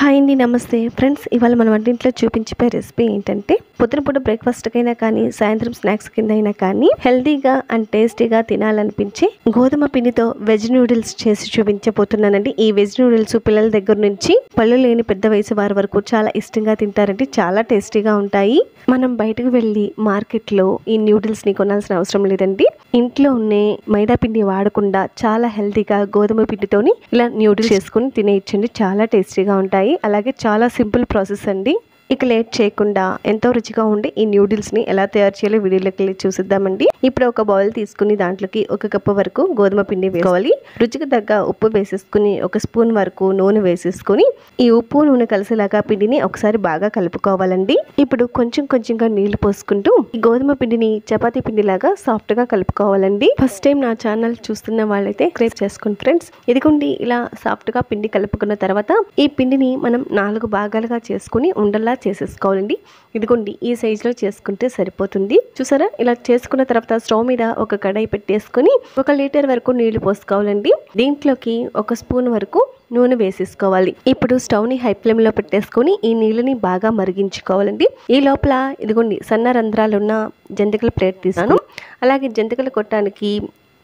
Hi అండి, నమస్తే friends. ఇవాళ మన వంటింట్లో చూపించే రెసిపీ ఏంటంటే పొద్దునపూట బ్రేక్ఫాస్ట్కైనా కానీ సాయంత్రం స్నాక్స్ కింద అయినా కానీ హెల్తీగా అండ్ టేస్టీగా తినాలనిపించి గోధుమ పిండితో వెజ్ నూడిల్స్ చేసి చూపించబోతున్నానండి. ఈ వెజ్ నూడిల్స్ పిల్లల దగ్గర నుంచి పళ్ళు లేని పెద్ద వయసు వారి వరకు చాలా ఇష్టంగా తింటారండి. చాలా టేస్టీగా ఉంటాయి. మనం బయటకు వెళ్ళి మార్కెట్లో ఈ నూడిల్స్ని కొనాల్సిన అవసరం లేదండి. ఇంట్లో ఉండే మైదా పిండి వాడకుండా చాలా హెల్తీగా గోధుమ పిండితోని ఇలా నూడిల్స్ చేసుకుని తినేయచ్చండి. చాలా టేస్టీగా ఉంటాయి. అలాగే చాలా సింపుల్ ప్రాసెస్ అండి. ఇక లేట్ చేయకుండా ఎంతో రుచిగా ఉండే ఈ నూడిల్స్ని ఎలా తయారు చేయాలో వీడియోలోకి వెళ్ళి చూసిద్దామండి. ఇప్పుడు ఒక బౌల్ తీసుకుని దాంట్లోకి 1 కప్పు వరకు గోధుమ పిండి వేసుకోవాలి. రుచికి తగ్గ ఉప్పు వేసేసుకుని 1 స్పూన్ వరకు నూనె వేసేసుకుని ఈ ఉప్పు నూనె కలిసేలాగా పిండిని ఒకసారి బాగా కలుపుకోవాలండి. ఇప్పుడు కొంచెంగా నీళ్లు పోసుకుంటూ ఈ గోధుమ పిండిని చపాతీ పిండిలాగా సాఫ్ట్ గా కలుపుకోవాలండి. ఫస్ట్ టైం నా ఛానల్ చూస్తున్న వాళ్ళైతే సబ్స్క్రైబ్ చేసుకోండి ఫ్రెండ్స్. ఇదిగోండి, ఇలా సాఫ్ట్ గా పిండి కలుపుకున్న తర్వాత ఈ పిండిని మనం 4 భాగాలుగా చేసుకుని ఉండలా చేసేసుకోవాలండి. ఇదిగోండి, ఈ సైజులో చేసుకుంటే సరిపోతుంది. చూసారా, ఇలా చేసుకున్న తర్వాత స్టవ్ మీద ఒక కడాయి పెట్టేసుకుని 1 లీటర్ వరకు నీళ్లు పోసుకోవాలండి. దీంట్లోకి 1 స్పూన్ వరకు నూనె వేసేసుకోవాలి. ఇప్పుడు స్టవ్ ని హై ఫ్లేమ్ లో పెట్టేసుకుని ఈ నీళ్ళని బాగా మరిగించుకోవాలండి. ఈ లోపల ఇదిగోండి, సన్న రంధ్రాలు ఉన్న జంతికల ప్లేట్ తీసాను. అలాగే జంతికలు కొట్టడానికి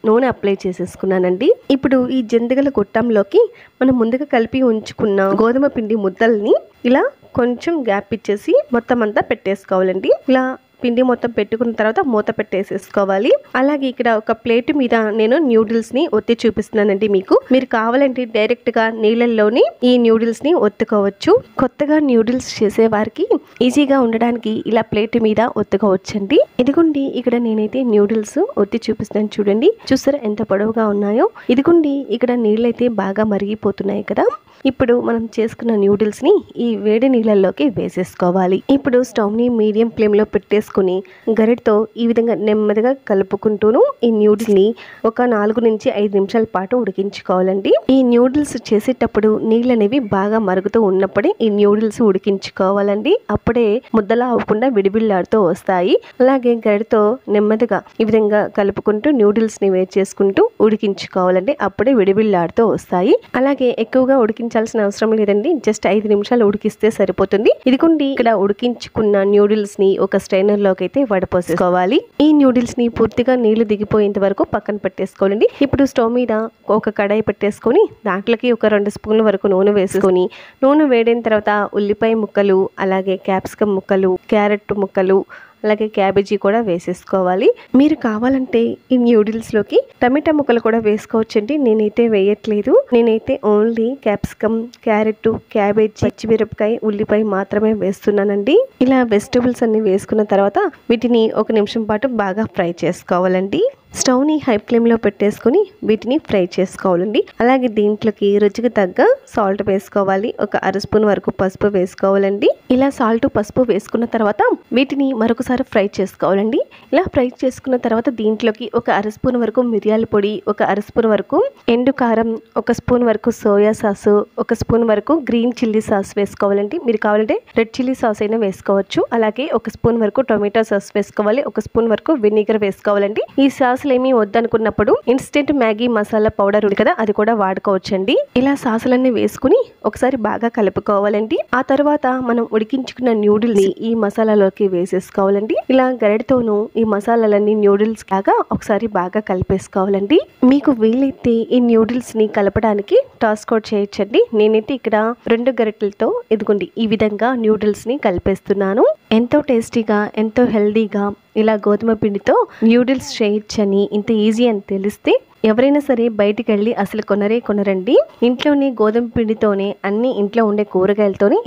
నూనె అప్లై చేసేసుకున్నానండి. ఇప్పుడు ఈ జంతికల గొట్టంలోకి మనం ముందుగా కలిపి ఉంచుకున్న గోధుమ పిండి ముద్దల్ని ఇలా కొంచెం గ్యాప్ ఇచ్చేసి మొత్తం అంతా పెట్టేసుకోవాలండి. ఇలా పిండి మొత్తం పెట్టుకున్న తర్వాత మూత పెట్టేసేసుకోవాలి. అలాగే ఇక్కడ ఒక ప్లేట్ మీద నేను న్యూడిల్స్ ని ఒత్తి చూపిస్తున్నానండి. మీరు కావాలంటే డైరెక్ట్ గా నీళ్ళల్లోని ఈ న్యూడిల్స్ ని ఒత్తుకోవచ్చు. కొత్తగా న్యూడిల్స్ చేసే వారికి ఈజీగా ఉండడానికి ఇలా ప్లేట్ మీద ఒత్తుకోవచ్చండి. ఇదిగోండి, ఇక్కడ నేనైతే న్యూడిల్స్ ఒత్తి చూపిస్తున్నాను. చూడండి, చూసారా ఎంత పొడవుగా ఉన్నాయో. ఇదిగోండి, ఇక్కడ నీళ్ళైతే బాగా మరిగిపోతున్నాయి కదా. ఇప్పుడు మనం చేసుకున్న న్యూడిల్స్ ని ఈ వేడి నీళ్ళల్లోకి వేసేసుకోవాలి. ఇప్పుడు స్టవ్ ని మీడియం ఫ్లేమ్ లో పెట్టేసుకుని గరిటతో ఈ విధంగా నెమ్మదిగా కలుపుకుంటూను ఈ న్యూడిల్స్ ని ఒక 4 నుంచి 5 నిమిషాల పాటు ఉడికించుకోవాలండి. ఈ న్యూడిల్స్ చేసేటప్పుడు నీళ్ళు అనేవి బాగా మరుగుతూ ఉన్నప్పుడే ఈ న్యూడిల్స్ ఉడికించుకోవాలండి. అప్పుడే ముద్దలా అవ్వకుండా విడివిల్లాడుతూ వస్తాయి. అలాగే గరిటతో నెమ్మదిగా ఈ విధంగా కలుపుకుంటూ న్యూడిల్స్ ని వేడి చేసుకుంటూ ఉడికించుకోవాలండి. అప్పుడే విడివిల్లాడుతూ వస్తాయి. అలాగే ఎక్కువగా ఉడికించాల్సిన అవసరం లేదండి. జస్ట్ 5 నిమిషాలు ఉడికిస్తే సరిపోతుంది. ఇదిగోండి, ఇక్కడ ఉడికించుకున్న న్యూడిల్స్ ని ఒక స్ట్రైనర్ లోకి అయితే వడపోసుకోవాలి. ఈ న్యూడిల్స్ ని పూర్తిగా నీళ్లు దిగిపోయేంత వరకు పక్కన పెట్టేసుకోవాలండి. ఇప్పుడు స్టవ్ మీద ఒక కడాయి పెట్టేసుకొని దాంట్లోకి ఒక 2 స్పూన్ల వరకు నూనె వేసుకొని నూనె వేడిన తర్వాత ఉల్లిపాయ ముక్కలు, అలాగే క్యాప్సికమ్ ముక్కలు, క్యారెట్ ముక్కలు, అలాగే క్యాబేజీ కూడా వేసేసుకోవాలి. మీరు కావాలంటే ఈ న్యూడిల్స్ లోకి టమాటా ముక్కలు కూడా వేసుకోవచ్చండి. నేనైతే వేయట్లేదు. నేనైతే ఓన్లీ క్యాప్సికమ్, క్యారెట్, క్యాబేజీ, పచ్చిమిరపకాయ, ఉల్లిపాయ మాత్రమే వేస్తున్నానండి. ఇలా వెజిటబుల్స్ అన్ని వేసుకున్న తర్వాత వీటిని 1 నిమిషం పాటు బాగా ఫ్రై చేసుకోవాలండి. స్టవ్ ని హై ఫ్లేమ్ లో పెట్టేసుకుని వీటిని ఫ్రై చేసుకోవాలండి. అలాగే దీంట్లోకి రుచికి తగ్గ సాల్ట్ వేసుకోవాలి. ఒక 1/2 స్పూన్ వరకు పసుపు వేసుకోవాలండి. ఇలా సాల్ట్, పసుపు వేసుకున్న తర్వాత వీటిని మరొకసారి ఫ్రై చేసుకోవాలండి. ఇలా ఫ్రై చేసుకున్న తర్వాత దీంట్లోకి ఒక 1/2 స్పూన్ వరకు మిరియాల పొడి, ఒక 1/2 స్పూన్ వరకు ఎండు కారం, 1 స్పూన్ వరకు సోయా సాస్, 1 స్పూన్ వరకు గ్రీన్ చిల్లీ సాస్ వేసుకోవాలండి. మీరు కావాలంటే రెడ్ చిల్లీ సాస్ అయినా వేసుకోవచ్చు. అలాగే 1 స్పూన్ వరకు టొమాటో సాస్ వేసుకోవాలి. 1 స్పూన్ వరకు వెనిగర్ వేసుకోవాలండి. ఈ సాస్ ఏమీ వద్దనుకున్నప్పుడు ఇన్స్టెంట్ మ్యాగీ మసాలా పౌడర్ ఉంది కదా, అది కూడా వాడుకోవచ్చండి. ఇలా సాసులన్నీ వేసుకుని ఒకసారి బాగా కలుపుకోవాలండి. ఆ తర్వాత మనం ఉడికించుకున్న న్యూడిల్స్ ని ఈ మసాలాలోకి వేసేసుకోవాలండి. ఇలా గరిటతోను ఈ మసాలాలన్నీ న్యూడిల్స్ లాగా ఒకసారి బాగా కలిపేసుకోవాలండి. మీకు వీలైతే ఈ న్యూడిల్స్ ని కలపడానికి టాస్ కూడా చేయొచ్చండి. నేనైతే ఇక్కడ 2 గరిటెలతో ఇదిగోండి ఈ విధంగా న్యూడిల్స్ ని కలిపేస్తున్నాను. ఎంతో టేస్టీగా, ఎంతో హెల్దీగా ఇలా గోధుమ పిండితో న్యూడిల్స్ చేయొచ్చని, ఇంత ఈజీ అని తెలిస్తే ఎవరైనా సరే బయటికి వెళ్ళి అసలు కొనరండి. ఇంట్లోనే గోధుమ పిండితోనే అన్ని ఇంట్లో ఉండే కూరగాయలతోనే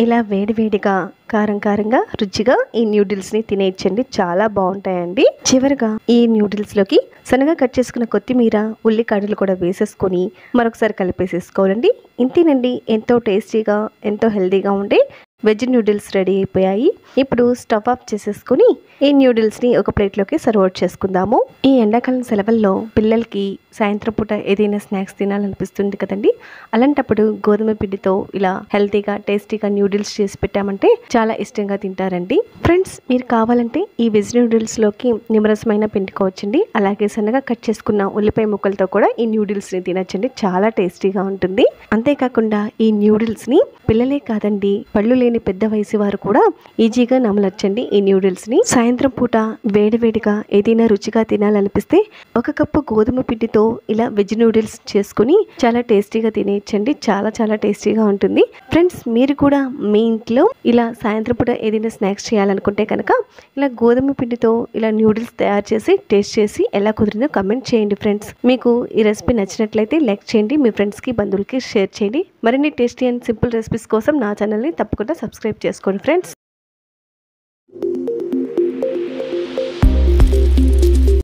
ఇలా వేడివేడిగా కారంగా రుచిగా ఈ న్యూడిల్స్ ని తినేయచ్చండి. చాలా బాగుంటాయండి. చివరిగా ఈ న్యూడిల్స్ లోకి సన్నగా కట్ చేసుకున్న కొత్తిమీర, ఉల్లికాడలు కూడా వేసేసుకొని మరొకసారి కలిపేసేసుకోవాలండి. ఇంతేనండి, ఎంతో టేస్టీగా, ఎంతో హెల్దీగా ఉండే వెజ్ నూడిల్స్ రెడీ అయిపోయాయి. ఇప్పుడు స్టవ్ ఆఫ్ చేసేసుకొని ఈ న్యూడిల్స్ని ఒక ప్లేట్లోకి సర్వ్ చేసుకుందాము. ఈ ఎండాకాలం సెలవుల్లో పిల్లలకి సాయంత్రం పూట ఏదైనా స్నాక్స్ తినాలనిపిస్తుంది కదండి. అలాంటప్పుడు గోధుమ పిండితో ఇలా హెల్తీగా టేస్టీగా న్యూడిల్స్ చేసి పెట్టామంటే చాలా ఇష్టంగా తింటారండి. ఫ్రెండ్స్, మీరు కావాలంటే ఈ వెజ్ న్యూడిల్స్లోకి నిమ్మరసమైన పిండుకోవచ్చండి. అలాగే సన్నగా కట్ చేసుకున్న ఉల్లిపాయ ముక్కలతో కూడా ఈ న్యూడిల్స్ని తినచ్చండి. చాలా టేస్టీగా ఉంటుంది. అంతేకాకుండా ఈ న్యూడిల్స్ని పిల్లలే కాదండి, పళ్ళు లేని పెద్ద వయసు వారు కూడా ఈజీగా నమలచ్చండి. ఈ న్యూడిల్స్ని సాయంత్రం పూట వేడివేడిగా ఏదైనా రుచిగా తినాలనిపిస్తే 1 కప్పు గోధుమ పిండితో ఇలా వెజ్ నూడిల్స్ చేసుకుని చాలా టేస్టీగా తినేయచ్చండి. చాలా చాలా టేస్టీగా ఉంటుంది. ఫ్రెండ్స్, మీరు కూడా మీ ఇంట్లో ఇలా సాయంత్రం పూట ఏదైనా స్నాక్స్ చేయాలనుకుంటే కనుక ఇలా గోధుమ పిండితో ఇలా న్యూడిల్స్ తయారు చేసి టేస్ట్ చేసి ఎలా కుదిరిందో కమెంట్ చేయండి. ఫ్రెండ్స్, మీకు ఈ రెసిపీ నచ్చినట్లయితే లైక్ చేయండి, మీ ఫ్రెండ్స్కి బంధువులకి షేర్ చేయండి. మరిన్ని టేస్టీ అండ్ సింపుల్ రెసిపీస్ కోసం నా ఛానల్ని తప్పకుండా సబ్స్క్రైబ్ చేసుకోండి ఫ్రెండ్స్.